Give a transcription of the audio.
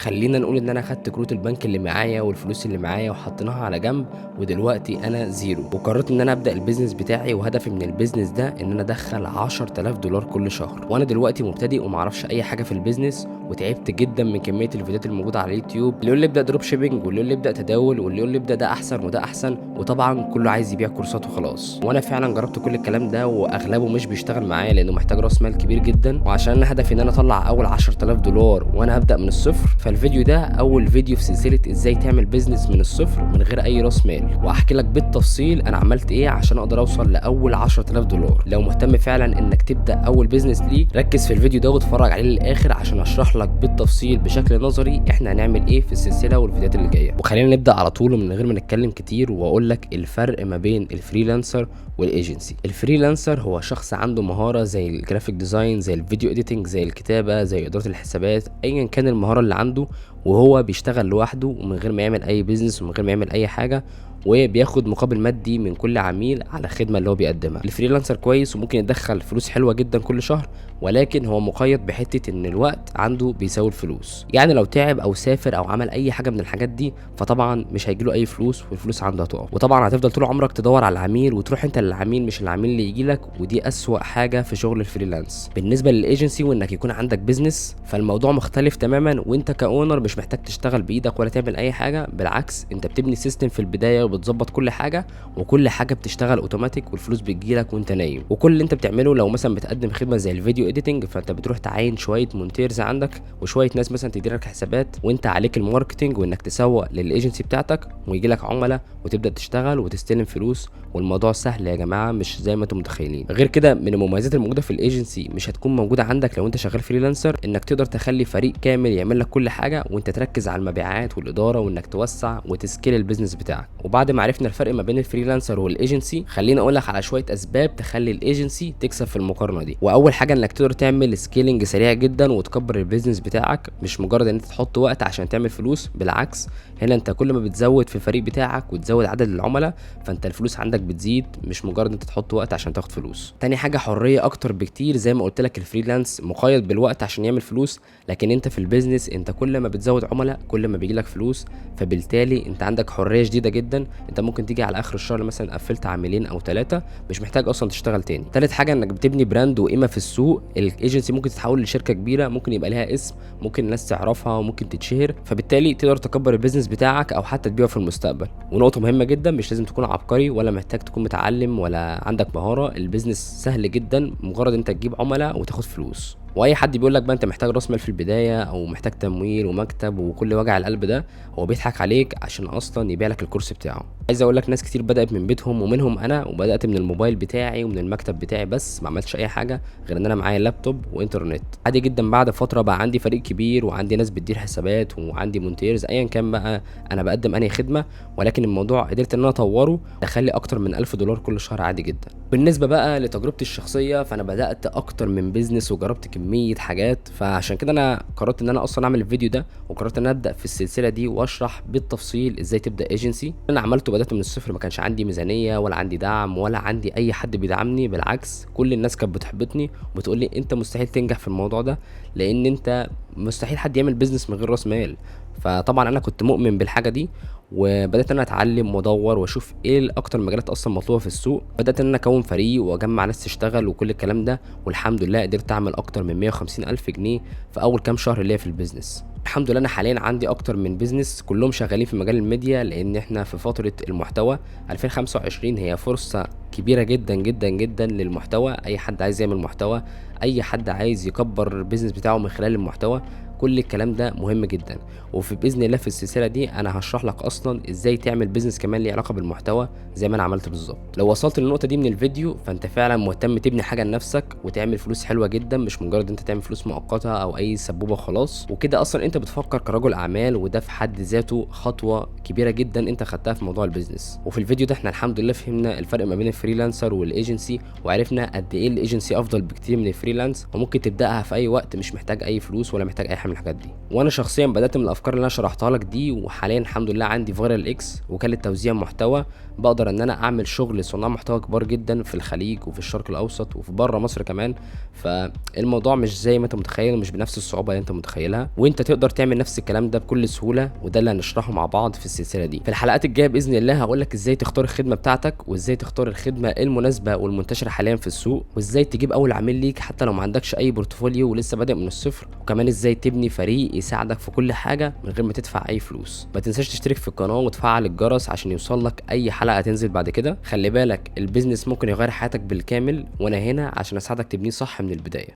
خلّينا نقول إن أنا خدت كروت البنك اللي معايا والفلوس اللي معايا وحطيناها على جنب، ودلوقتي أنا زيرو، وقررت إن أنا أبدأ الbusiness بتاعي، وهدفي من الbusiness ده إن أنا أدخّل $10,000 كل شهر، وأنا دلوقتي مبتدئ وما أعرفش أي حاجة في الbusiness، وتعبت جدًا من كمية الفيديوهات الموجودة على اليوتيوب، اللي يقول لي ابدأ drop shipping واللي يقول لي ابدأ تداول واللي يقول لي ابدأ ده أحسن وده أحسن، وطبعًا كله عايز يبيع كورسات وخلاص، وأنا فعلًا جربت كل الكلام ده وأغلبه مش بيشتغل معايا لأنه محتاج رأس مال كبير جدًا، وعشان أنا هدفي إن أنا أطلّع أول $10,000 وأنا هابدأ من الصفر، فالفيديو ده أول فيديو في سلسلة إزاي تعمل بيزنس من الصفر من غير أي راس مال، وهاحكي لك بالتفصيل أنا عملت إيه عشان أقدر أوصل لأول $10,000. لو مهتم فعلًا إنك تبدأ أول بيزنس ليك ركز في الفيديو ده واتفرج عليه للآخر عشان أشرح لك بالتفصيل بشكل نظري إحنا هنعمل إيه في السلسلة والفيديوهات اللي جاية. وخلينا نبدأ على طول ومن غير ما نتكلم كتير وأقول لك الفرق ما بين الفريلانسر والايجنسي. الفريلانسر هو شخص عنده مهارة زي الجرافيك ديزاين، زي الفيديو اديتنج، زي الكتابة، زي إدارة الحسابات، أيا كان المهارة اللي عنده، وهو بيشتغل لوحده ومن غير ما يعمل اي بيزنس ومن غير ما يعمل اي حاجه، وبياخد مقابل مادي من كل عميل على الخدمه اللي هو بيقدمها. الفريلانسر كويس وممكن يدخل فلوس حلوه جدا كل شهر، ولكن هو مقيد بحته ان الوقت عنده بيساوي الفلوس. يعني لو تعب او سافر او عمل اي حاجه من الحاجات دي فطبعا مش هيجيله اي فلوس والفلوس عنده هتقف، وطبعا هتفضل طول عمرك تدور على العميل وتروح انت للعميل مش العميل اللي يجيلك، ودي اسوأ حاجه في شغل الفريلانس. بالنسبه للايجنسي وانك يكون عندك بيزنس فالموضوع مختلف تماما، وانت كاونر مش محتاج تشتغل بايدك ولا تعمل اي حاجه، بالعكس انت بتبني سيستم في البدايه وبتظبط كل حاجه، وكل حاجه بتشتغل اوتوماتيك والفلوس بتجيلك وانت نايم. وكل اللي انت بتعمله لو مثلا بتقدم خدمه زي الفيديو اديتنج فانت بتروح تعين شويه مونتيرز عندك وشويه ناس مثلا تدير لك حسابات، وانت عليك الماركتنج وانك تسوق للايجنسي بتاعتك ويجي لك عملاء وتبدا تشتغل وتستلم فلوس، والموضوع سهل يا جماعه مش زي ما انتم متخيلين. غير كده من المميزات الموجوده في الايجنسي مش هتكون موجوده عندك لو انت شغال فريلانسر، انك تقدر تخلي فريق كامل يعمل لك كل حاجه وانت تركز على المبيعات والاداره وانك توسع وتسكيل البيزنس بتاعك. وبعد ما عرفنا الفرق ما بين الفريلانسر والايجنسي خليني اقول لك على شويه اسباب تخلي الايجنسي تكسب في المقارنه دي. واول حاجه انك تقدر تعمل سكيلنج سريع جدا وتكبر البيزنس بتاعك، مش مجرد ان انت تحط وقت عشان تعمل فلوس، بالعكس هنا انت كل ما بتزود في الفريق بتاعك وتزود عدد العملاء فانت الفلوس عندك بتزيد، مش مجرد انت تحط وقت عشان تاخد فلوس. تاني حاجه حريه اكتر بكتير، زي ما قلت لك الفريلانس مقيد بالوقت عشان يعمل فلوس، لكن انت في البيزنس انت كل ما بتزود عملاء كل ما بيجي لك فلوس، فبالتالي انت عندك حريه شديده جدا. انت ممكن تيجي على اخر الشهر مثلا قفلت عاملين او ثلاثه مش محتاج اصلا تشتغل تاني. تالت حاجه انك بتبني براند وقيمه في السوق. الايجنسي ممكن تتحول لشركه كبيره، ممكن يبقى ليها اسم، ممكن الناس تعرفها وممكن تتشهر، فبالتالي تقدر تكبر البيزنس بتاعك او حتى تبيعه في المستقبل. ونقطه مهمه جدا، مش لازم تكون عبقري ولا محتاج تكون متعلم ولا عندك مهاره، البيزنس سهل جدا مجرد انت تجيب عملاء وتاخد فلوس. واي حد بيقول لك بقى انت محتاج راس مال في البدايه او محتاج تمويل ومكتب وكل وجع القلب ده، هو بيضحك عليك عشان اصلا يبيع لك الكورس بتاعه. عايز اقول لك ناس كتير بدات من بيتهم ومنهم انا، وبدات من الموبايل بتاعي ومن المكتب بتاعي بس، ما عملتش اي حاجه غير ان انا معايا لابتوب وانترنت عادي جدا. بعد فتره بقى عندي فريق كبير وعندي ناس بتدير حسابات وعندي مونتيرز، ايا كان بقى انا بقدم انهي خدمه، ولكن الموضوع قدرت ان انا اطوره دخلي اكتر من $1000 كل شهر عادي جدا. بالنسبه بقى لتجربتي الشخصيه فانا بدات اكتر من بيزنس وجربت كميه حاجات، فعشان كده انا قررت ان انا اصلا اعمل الفيديو ده، وقررت ان انا ابدا في السلسله دي واشرح بالتفصيل ازاي تبدا ايجنسي. انا عملته بدات من الصفر، ما كانش عندي ميزانيه ولا عندي دعم ولا عندي اي حد بيدعمني، بالعكس كل الناس كانت بتحبطني وبتقول لي انت مستحيل تنجح في الموضوع ده لان انت مستحيل حد يعمل بيزنس من غير راس مال. فطبعا انا كنت مؤمن بالحاجه دي، وبدات ان انا اتعلم وادور واشوف ايه اكتر مجالات اصلا مطلوبه في السوق. بدات ان انا اكون فريق واجمع ناس تشتغل وكل الكلام ده، والحمد لله قدرت اعمل اكتر من 150 الف جنيه في اول كام شهر ليا في البيزنس. الحمد لله انا حاليا عندي اكتر من بيزنس كلهم شغالين في مجال الميديا، لان احنا في فتره المحتوى 2025 هي فرصه كبيره جدا جدا جدا للمحتوى. اي حد عايز يعمل محتوى، اي حد عايز يكبر البيزنس بتاعه من خلال المحتوى، كل الكلام ده مهم جدا. وفي باذن الله في السلسله دي انا هشرح لك اصلا ازاي تعمل بيزنس كمان ليه علاقه بالمحتوى زي ما انا عملت بالظبط. لو وصلت للنقطه دي من الفيديو فانت فعلا مهتم تبني حاجه لنفسك وتعمل فلوس حلوه جدا، مش مجرد انت تعمل فلوس مؤقته او اي سبوبه خلاص، وكده اصلا انت بتفكر كرجل اعمال، وده في حد ذاته خطوه كبيره جدا انت خدتها في موضوع البيزنس. وفي الفيديو ده احنا الحمد لله فهمنا الفرق ما بين الفريلانسر والايجنسي، وعرفنا قد ايه الايجنسي افضل بكتير من الفريلانس، وممكن تبداها في اي وقت مش محتاج اي فلوس ولا محتاج اي حاجه من الحاجات دي. وانا شخصيا بدات من الافكار اللي انا شرحتها لك دي، وحاليا الحمد لله عندي فايرال اكس وكاله توزيع محتوى، بقدر ان انا اعمل شغل لصناع محتوى كبار جدا في الخليج وفي الشرق الاوسط وفي بره مصر كمان. فالموضوع مش زي ما انت متخيل، مش بنفس الصعوبه اللي انت متخيلها، وانت تقدر تعمل نفس الكلام ده بكل سهوله، وده اللي هنشرحه مع بعض في السلسله دي. في الحلقات الجايه باذن الله هقول لك ازاي تختار الخدمه بتاعتك، وازاي تختار الخدمه المناسبه والمنتشره حاليا في السوق، وازاي تجيب اول عميل ليك حتى لو ما عندكش اي بورتفوليو ولسه بادئ من الصفر، وكمان ازاي تبني فريق يساعدك في كل حاجه من غير ما تدفع اي فلوس. ما تنساش تشترك في القناه وتفعل الجرس عشان يوصل لك اي حلقه تنزل بعد كده. خلي بالك البيزنس ممكن يغير حياتك بالكامل، وانا هنا عشان اساعدك تبنيه صح من البدايه.